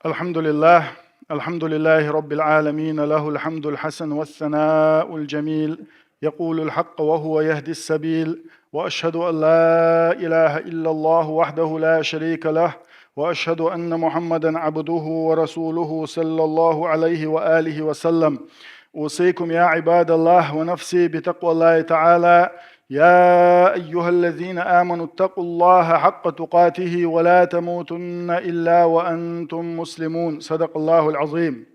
الحمد لله رب العالمين، له الحمد الحسن والثناء الجميل، يقول الحق وهو يهدي السبيل، وأشهد أن لا إله إلا الله وحده لا شريك له، وأشهد أن محمدا عبده ورسوله صلى الله عليه وآله وسلم. أوصيكم يا عباد الله ونفسي بتقوى الله تعالى. يا أيها الذين آمنوا اتقوا الله حق تقاته ولا تموتن إلا وأنتم مسلمون. صدق الله العظيم.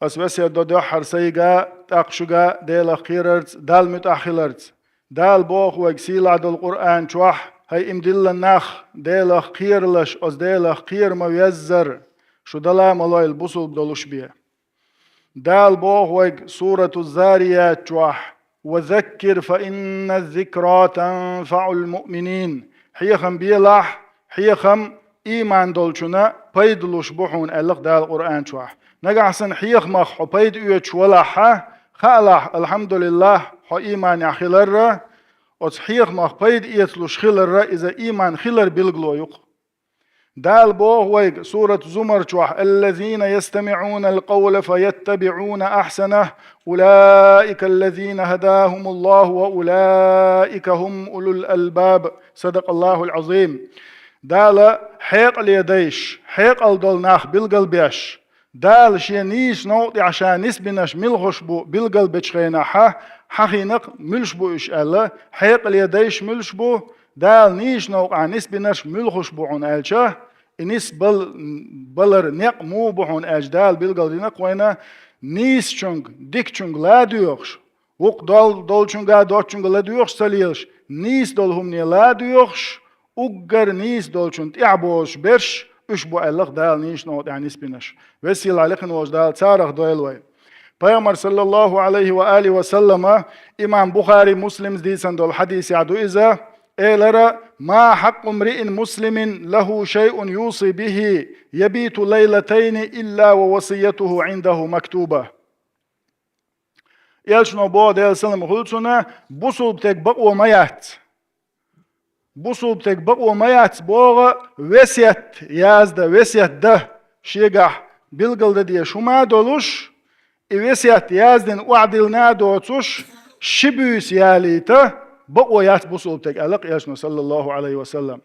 أسبس يدو حرسيقا تقشقا ديل خيررت دال متأخلرت دال بوخ وكسيل عد القرآن شوح هاي امدل الناخ ديل خيرلش أز ديل خير مويزر شو دلا ملاي البصل بدلوش بيه دال بوخ وك سورة الزاريات شوح وذكر فإن الذكرى تنفع المؤمنين. حيخم بيلاح حيخم إيمان دولشنا بيدلوش بوحون ألق دال القرآن شوح نقعسن حيخ مخ حبيد يوش ولاحة خالح الحمد لله حو إيمان يخلر وز حيخ مخ بيد يتلوش خلر إذا إيمان خلر بلغلو يق دال بوه ويق سورة زمر شوح الذين يستمعون القول فيتبعون أحسنه أولئك الذين هداهم الله وأولئك هم أولو الألباب. صدق الله العظيم. دال حيق اليديش حيق الدولناخ بالقلبيش دال شينيش نوطي عشان نسبناش ملغش بو بالقلب شخينا حخينق ملش بو إش ألا حيق اليديش ملش بو دال نيش نوقع نسبناش ملغش بو عن ألشه إنس بلر نق مو بو عن أجدال بالقلب نقوينا نيس چونگ ديك چونگ لا ديوخش وق دول چونگا دول چونگ لا ديوخش سليلش نيس دول همني لا ديوخش وقر نيس دول چونت اعبوش برش اشبو ألق دال نيش نوت يعني نسبناش وسيل عليكن وش دال تارخ دويلوي پیغمبر صلى الله عليه وآله وسلم إمام بخاري مسلم ديسان دول حديث يعدو إذا إيلرا ما حق امرئ مسلم له شيء يوصي به يبيت ليلتين إلا ووصيته عنده مكتوبة. يلشنو بود يلسلم خلصنا بصوب تك بقوة ميات بصوب تك بقوة ميات بوغ وسيت يازده وسيت ده شيقح بلغل دي شما دولوش وسيت يازدن وعدلنا دوتوش شبيس ياليته بقوة يات بصوب تك ألق يشنو صلى الله عليه وسلم.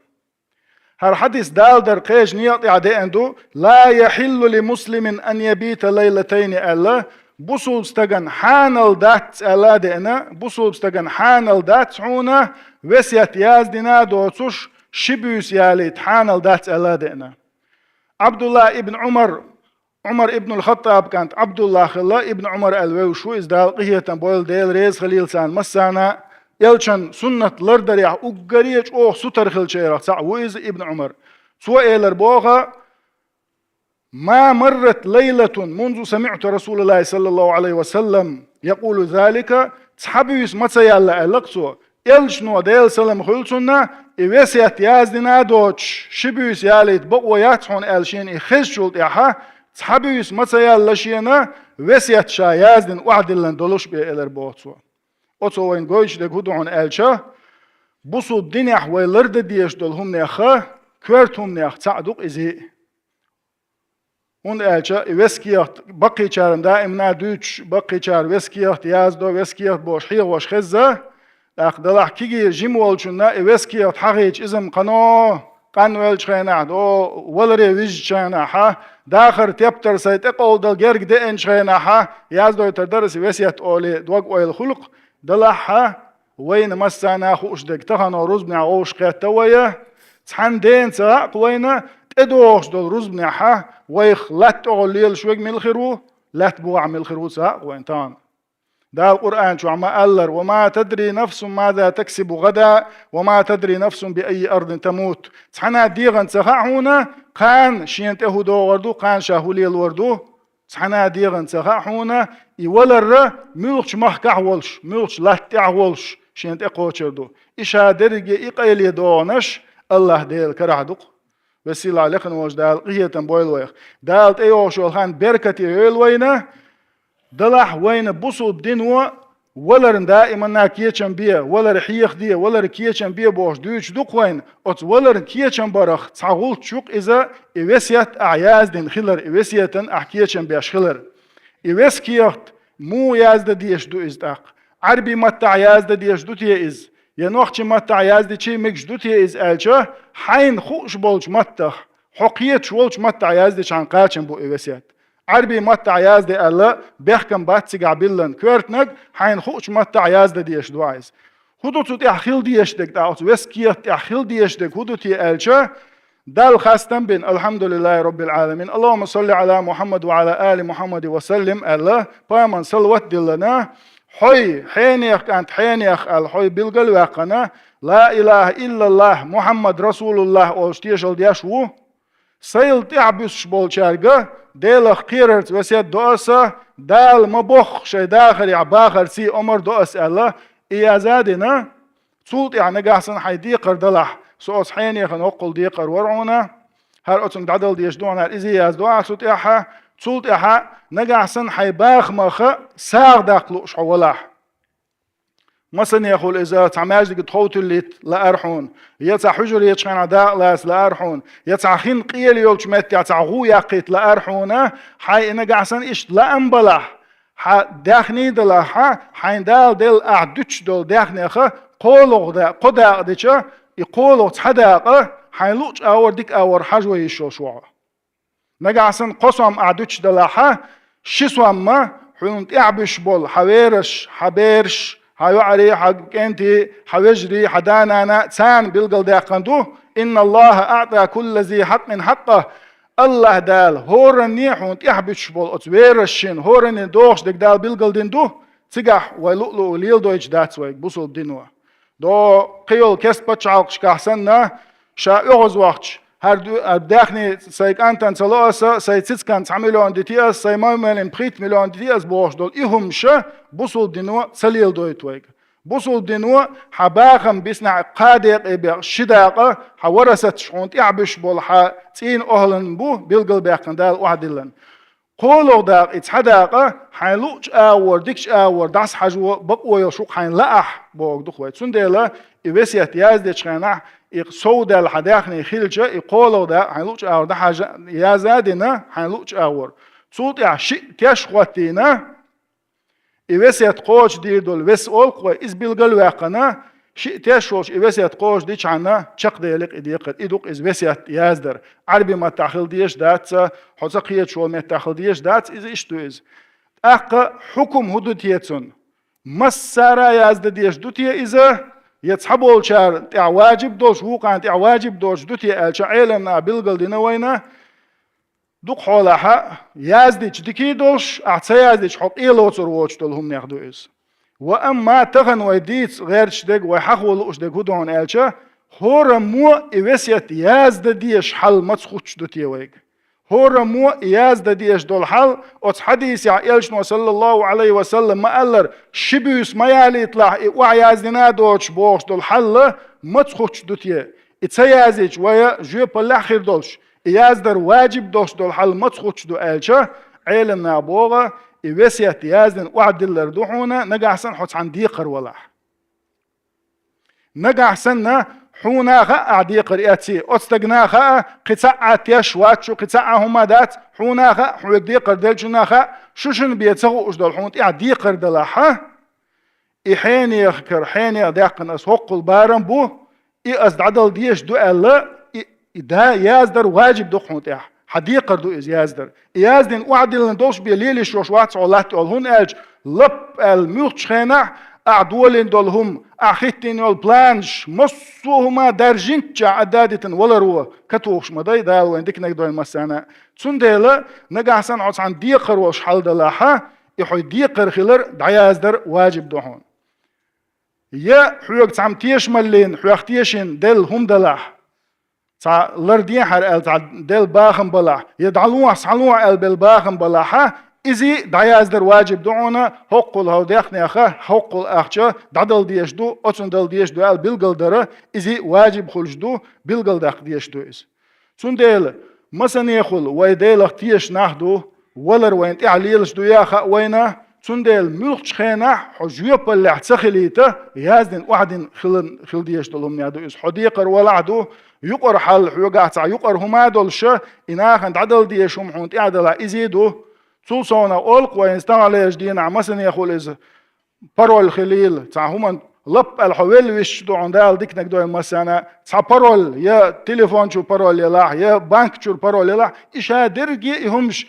هر حديث دال در قيش نياطي عدي عنده لا يحل لمسلم أن يبيت ليلتين ألا بصوب استغن حانل دات ألا دينا بصوب استغن حانل دات عونا وسيت يازدنا دوتوش شبيس ياليت حانل دات ألا دينا. عبد الله ابن عمر ابن الخطاب كانت عبد الله خلا ابن عمر الوشو إزدال قهية بويل ديل ريز خليل سان مسانا يلشن سنة لردريع أقريج أوه ستر خلشيرا وإز ابن عمر سوى إيلر بوغا ما مرت ليلة منذ سمعت رسول الله صلى الله عليه وسلم يقول ذلك تحبيس متى يلا ألقسو يلشنو ديل سلم خلصنا إوسيات يازدنا دوتش شبيس ياليت بقوة ياتحون ألشين إخشولت يحا تحبيس متى يلا شينا وسيات شا يازدن وعدلن دولوش بي إيلر بوغتسو أتو وين قويش دك هدوعون ألشا بصو الدنيا ويلرد ديش دولهم نيخا كويرتهم نيخ تعدوق إزي هون ألشا ويسكيات بقي چارن دائمنا دوش بقي چار ويسكيات يازدو ويسكيات بوش حيغ وش خزة أخدلح كيجي جيموالشنا ويسكيات حقيج إزم قنو قنوالش خينا دو ولري ويج شينا حا داخر تيبتر سيت اقول دل جرق دين شينا حا يازدو يتردرس ويسيات أولي دوق أول خلق دلحها وين مسانا خوش دك تخنا رزبنا عوش قيتوية تحن دين ساق وين تدوش دول رزبنا حا ويخ لا تغليل شويق من الخيرو لا تبوع من الخيرو ساق وين تان دا القرآن شو عما قالر وما تدري نفس ماذا تكسب غدا وما تدري نفس بأي أرض تموت تحنا ديغن سخاحونا قان شينت اهدو وردو قان شاهولي الوردو تحنا ديغن سخاحونا يولر ملوش محكح ولش ملوش لاتع ولش شينت اقوشردو إشا درجة إقايل يدونش الله ديل كرعدق وسيل عليكن وش دال قية بويل ويخ دالت ايوش والخان بركتي هيل وينا دلح وين بصو بدينوا ولر دائما كيتشن بيه ولر حيخ دي ولر كيتشن بيه بوش دوش دوقوين أت ولر كيتشن برخ تعقول شوق إذا إوسيت أعياز دين خلر إوسيتن أحكيتشن بيش خلر إوس كيخت مو يازد ديش دو إزداق عربي مت عياز ديش دو تي إز ينوخش مت عياز دي شي مكش دو تي إز ألشا حين خوش بولش متخ حقيت شولش مت عياز دي شان قاتشن بو إوسيت عربي مت عياز دي ألا بيحكم باتسي قابلن كورتنج حين خوش مت عياز ديش دو عايز هدو تي أخيل ديش دك داوت وس كيخت أخيل ديش دك هدو تي ألشا دال خاستن بين الحمد لله رب العالمين اللهم صل على محمد وعلى آل محمد وسلم الله بايمان صلوات دلنا حي حينيخ كانت حينيخ الحي بالقل واقنا لا إله إلا الله محمد رسول الله أوشتيشل ديشو سيل تعبس شبول شارقة ديلخ قيرت وسيد دوسة دال مبوخ شي داخل يعباخر سي عمر دوس الله إيازادنا تسولت يعني قاحسن حيدي قردلح سوس حينيخ نقل دي قرورعونا هر أتن دعدل ديش دون هر إزي ياز دعا سوت إحا تسولت إحا نقاحسن حيباخ مخ ساغ داقلو شعولاح مثلا يقول إذا تعماج دي تخوت اللي لا أرحون يتع حجر يتشخن عداء لاس لا أرحون يتع خين قيل يولش مت يتع غو يقيت لا أرحونا حي نقاحسن إش لا أنبلح داخني دلها حين دال دل أعدتش دول داخني أخا قولوغ دا قدا ديشا يقولوا تحداقة حيلوش أور ديك أور حجوة يشوشوا نقعسن قصم أعدوش دلاحة شسوام ما حلونت إعبش بول حويرش حبيرش حيوعري حق انتي حوجري حدانانا تسان بالقل داقندو إن الله أعطى كل ذي حق من حقه الله دال هورني حلونت إعبش بول أتويرشين هورني دوخش ديك دال بالقل ديندو تقح ويلوء ليل دويش داتسويك بوصل دينوا دو قيل كسبتش عالقش كحسنا شا اغز وقتش هر داخني سايك انتن سلوسا سايتسيتس كان تعملون ديتياس ساي مايمالين بريت مليون ديتياس بوش دول إهم شا بوصل دينوا سليل دويتويك بوصل دينوا حباخم بيسنع قادق إبيغ شداقة حورست شعونت إعبش بول تين أهلن بو بيلقل باقن دال وعدلن قولوا داق اتحداقة حيلوش آور ديكش آور داس حجو بقوة يشوق حين لأح بوغ دخوة سنديلا إبسيات يازدش خانح سودا الحداخني خيلجة يقولوا داق حيلوش آور دا حاجة يازادنا حيلوش آور صوت يعشي كشخواتينا إبسيات قوش دي دول وس أولقوة إزبيلغل واقنا شيء تشوش إبسيات قوش ديش عنا شق ديلق إديقت إدوق إزبسيات يازدر عربي ما تأخل ديش دات حسقية شو ما تأخل ديش دات إز إشتو إز أق حكم هدوتيتون مسارا يازد ديش دوتية إذا يتحبوا الشار تعواجب دوش وقعن تعواجب دوش دوتية الشعيلنا بلغل دينوينا دوق حولها يازديش ديكي دوش أعطي يازديش حق إيلو ترووش دولهم ناخدو إز وأما تغن ويديت غير شدق ويحقول أشدق هدون ألشا هورا مو إوسيت يازد ديش حل ما تخوش دوتي ويك هورا مو يازد ديش دول حل أت حديث يعيلشنو صلى الله عليه وسلم ما قالر شبيوس ما يالي يطلع وعيازدنا دوش بوش دول حل ما تخوش دوتي اتسيازيش ويا جو بالآخر دولش يازدر واجب دوش دول حل ما تخوش دو ألشا عيلنا بوغا إوسيت يازدن وعدلر دوحونا نقعسن حوت عن ديقر ولاح نقعسن حونا خا ديقر ياتي أستقنا خا قطع تيش واتشو قطع هما دات حونا خا حوك ديقر دلجنا خا شوشن بيتسغو أجدول حونت ديقر دلاحا إحيني يخكر حيني داقن أسوق البارن بو أزد عدل ديش دو ألا دا يازدر واجب دو حونت حديقر دو إز يازدر يازدن وعدلن دوش بيليلي شوش واتس عولات أولهن ألج لب الميوتش خينع أعدولين دولهم أخيتين يول بلانش مصوهما درجينتش عدادتن ولا روه كتوش مداي دال وين ديك نقدر المسانا تسنديلا نقعسن عوص عن ديقر وش حال دلاحا يحوي ديقر خلر دعيازدر واجب دوحون يا حيوك تعم تيش ملين حيوك تيشين دل هم دلاح تا لردين حر تا دل باخم بلاح يدعلوه صعلوه بالباخم بلاحا إزي دعيازدر واجب دعونا حقل هاو ديخني أخا حقل أخشا دعدل ديش دو أتون دل ديش دو أل بلغل دره إزي واجب خلش دو بلغل داق ديش دو إز سون ديل مسان يخل ويديل اختيش ناخدو ولر وين تعليلش دو ياخا وينا تندل ملك خينا حجوب اللي اعتخليته يازدن واحد خل ديش دلهم يادو إس حديقر ولا عدو يقر حل حيوقع يقر هما دولش إنا خند عدل ديشهم حونت إعدل إزيدو صوصونا أولق وينستغل ليش دينا عمسن يقول إز برول خليل هما لب الحويل ويش دو عندال ديك نقدو مثلا برول يا تليفون شو برول يلا يا بنك شو برول يلا إيش هادرجي همش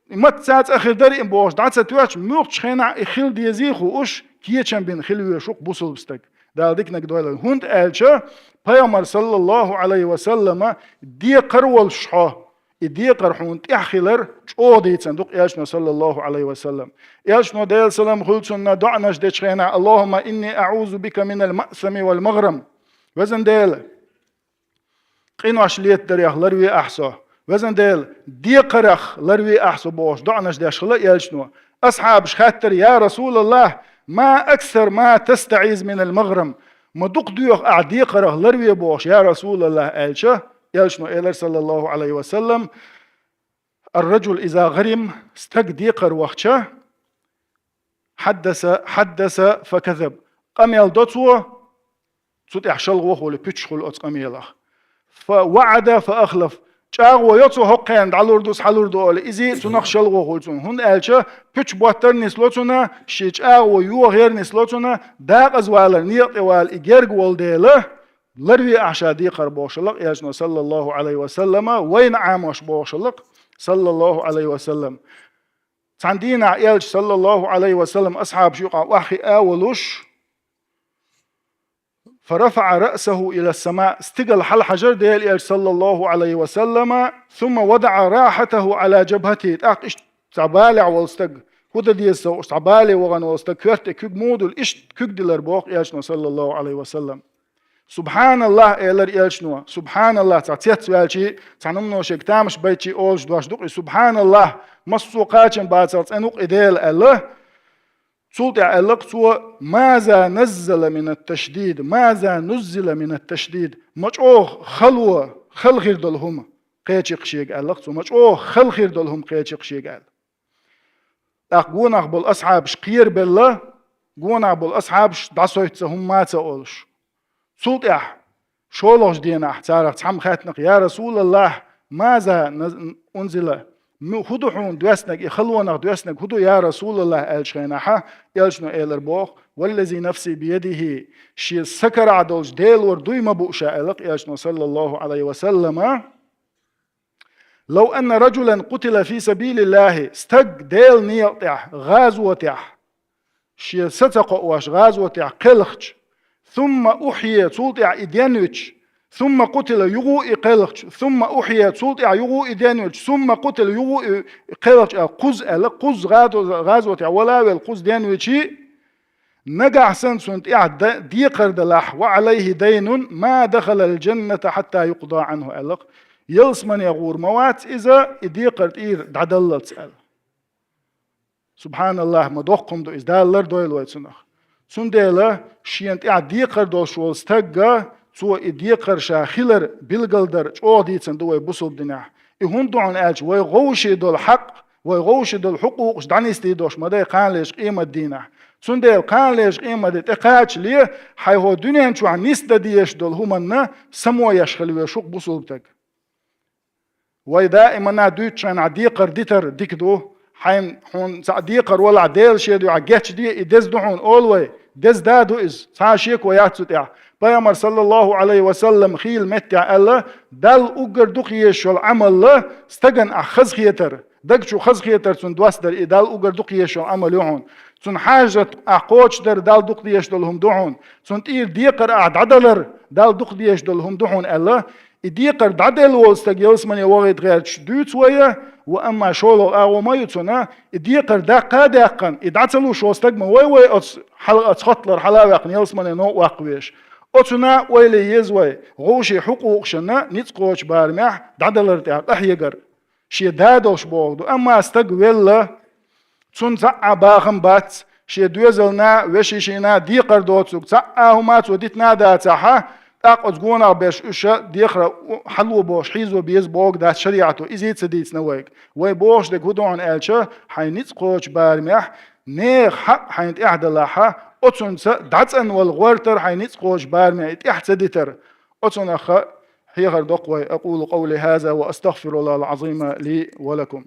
مت ساعات آخر دري بوش دعت ستوش موقش خينا إخيل ديزيخو إيش كيتشن بين خلوي شوق بوصل بستك دال ديك نقدو يلا هند ألشة بيامر صلى الله عليه وسلم دي قرول شحا دي قرحون تأخيلر شودي صندوق إيشنا صلى الله عليه وسلم إيشنا ديل سلام خلصنا دعناش ديش خينا اللهم إني أعوذ بك من المأثم والمغرم وزن ديل قيناش ليت دريخ لروي أحسا وزن ديل دي قرخ لروي أحسا بوش دعناش ديش خلا إيشنا أصحاب شخاتر يا رسول الله ما أكثر ما تستعيذ من المغرم ما دق ديوخ أعدي قرخ لروي بوش يا رسول الله ألشه يلشنو إيلر صلى الله عليه وسلم الرجل إذا غرم استقديقر وقتشه حدث فكذب قميل دوتو تسوت يحشل وخو لبيتشخل أتس قميلخ فوعد فأخلف چاغ ويوتو حقين دالوردوس حالوردو إزي سنخ شلغو خلصون هن ألشا بيتش بواتر نسلوتونا شي چاغ ويو غير نسلوتونا داق أزوالر نيق إوال إجرق والديله لروي أعشادي قربوشلق يجنا صلى الله عليه وسلم وين عامش بوشلق صلى الله عليه وسلم تندينا عيالش صلى الله عليه وسلم أصحاب شيقا وحي آولوش فرفع رأسه إلى السماء استقل حل حجر ديال إيالش صلى الله عليه وسلم ثم وضع راحته على جبهته تاقش تعبالع والستق هذا ديسو تعبالي وغن والستق كرت كوك مودل إش كوك ديلر بوق إيالشنا صلى الله عليه وسلم سبحان الله إيلر إيلشنوا سبحان الله تعتيت سوالشي تعنمنو شيك تامش بيتشي أولش دواش دقي سبحان الله مسوقاتشن باترت أنوق إديل الله سلطع ألق سوى ماذا نزل من التشديد ماذا نزل من التشديد مجعوه خلوة خل غير دلهم قيتشيق شيق ألق سوى مجعوه خل غير دلهم قيتشيق شيق أل أقونا بالأصحاب شقير بالله قونا بالأصحاب دعسويت هم ما تقولش سلطع شولوش دينا احتارك تحم خاتنق يا رسول الله ماذا أنزل هدوحون دوسنك يخلونك دوسنك هدو يا رسول الله الشيناحة يلشنو إيلر بوخ والذي نفسي بيده شي سكر عدوش ديل وردوي مبوشا إلق يلشنو صلى الله عليه وسلم لو أن رجلا قتل في سبيل الله استق ديل نيطع غازوة شي ستقواش غازوة قلخش ثم أحيي تولطع إديانوش ثم قتل يغو إقلقش ثم أحيي تولطع يغو إديانوش ثم قتل يغو إقلقش قز غازوة ولا والقز ديانوشي نقع سنسونت ديقر دلاح وعليه دين ما دخل الجنة حتى يقضى عنه ألق يلس من يغور موات إذا ديقر إير دعدلت سأل سبحان الله ما دوقكم دو إزدالر دويل ويتسنخ سنديلا شينت ديقر دوش والستقا سو ديقر شاخيلر بلغلدر او ديتسن دوي بوصل دناح يهون دعون ألش ويغوشي دول حق ويغوشي دول حقوق دعنيستي دوش مدى قان ليش قيمة دينح سنديل قان ليش قيمة دي تقاش ليه حيهو دنيا شو عن نيست ديش دول همنا سمو يشخلوا شوق بوصل بتك ودائما دوتشان عديقر ديتر ديكدو حين هون ديقر ولا ديل شيدو عجتش دي دز دعون اولوي دز دادو إز ساشيك وياتسوتع بيامر صلى الله عليه وسلم خيل متع الله دل أجر دقيش العمل له استجن أخذ خيتر دق شو خذ خيتر سن دواسدر دل أجر دقيش العمل يهون سن حاجة أقوش در دل دقيش دلهم دعون سن تير ديقر عدلر دل دقيش دلهم دعون الله ديقر عدل واستجلس من يوغد غير شدود شوية وأما شولو أو ما يتسنا ديقر دا قادقا إدعتلو شو استجمع وي حلقة خطلر حلاوة يلس من نوع واقويش أتنا ويلي يزوي غوشي حقوق شنا نتقوش بارمح دعدلر تاع أحيقر شي دادوش بوغدو أما استجويل تون زع باخم بات شي دوزلنا وشيشينا ديقر دوتسوك زعهما توديتنا داتها أقعد جونا بيش إشة ديخرة حلو بوش حيزو بيز بوغ دا شريعته إزيد سديت نويك وي بوش دك هدوان ألشة حي نتقوش بارمح نيخ حق حين إعدلاحا أتون دعتن والغورتر حين يتقوش بارمي إحتدتر أتون أخا حيغر دقوي. أقول قولي هذا وأستغفر الله العظيم لي ولكم.